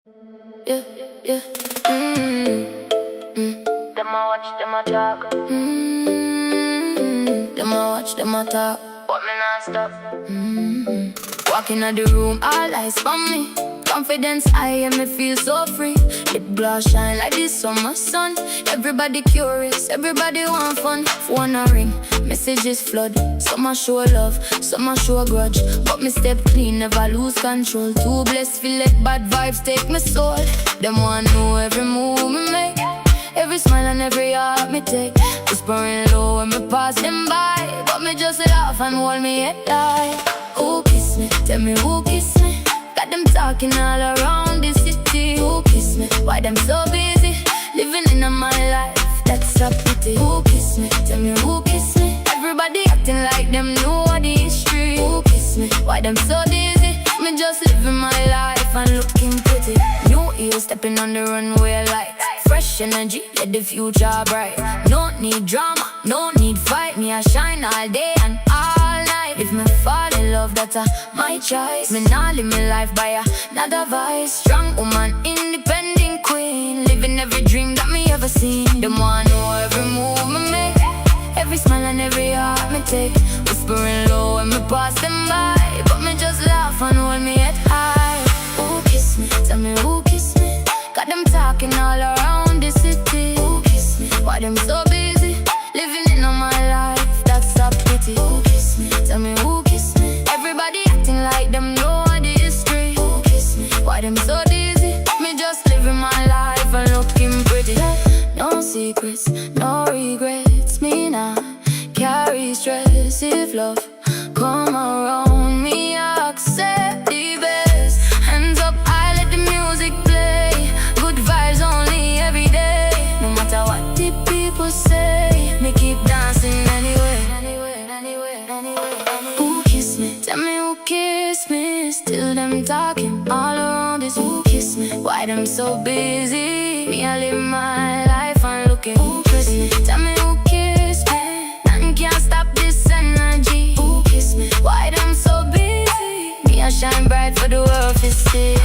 Yeah, yeah. Them a watch, them a talk. Them a watch, them a talk. But me not stop. Walking out the room, all eyes on me. Confidence high and me feel so free. Lip gloss shine like the summer sun. Everybody curious, everybody want fun. Phone a ring, messages flood. Some a show love, some a show grudge. But me step clean, never lose control. Too blessed, feel let bad vibes take me soul. Them want know every move me make, every smile and every heart me take. Whispering low when me pass them by, but me just laugh and hold me head high. Who kiss me? Tell me who kiss me? Got them talking all around the city. Who kiss me? Why them so busy? Living in my life, that's a pity. Who kiss me? Tell me who kiss me? Everybody acting like them know the history. Who kiss me? Why them so dizzy? Me just living my life and looking pretty. New year stepping on the runway like fresh energy, let the future bright. No need drama, no need fight. Me I shine all day and all night. If me fall in love, that's my choice. Me not live my life by another vice. Strong woman, independent queen, living every dream that me ever seen. Them want know every move me make, every smile and every heart me take. Whispering low when me pass them by, but me just laugh and hold me head high. Who kiss me? Tell me who kiss me? Got them talking all around the city. Who kiss me? Why them so busy? Living in my life, that's a pity. Who kiss me? Tell me who kiss me? Everybody acting like them know the history. Who kiss me? Why them so dizzy? Me just living my life and looking pretty. No secrets, no regrets. Me now carry stress. If love come around me, I accept the best. Hands up, I let the music play. Good vibes only every day. No matter what the people say, me keep dancing anyway. Who kiss me? Tell me who kiss me? Still them talking all around this. Who kiss me? Why them so busy? Me I live my life and looking pretty. Tell me who kiss me? Nothing can't stop this energy. Who kiss me? Why them so busy? Me I shine bright for the world to see.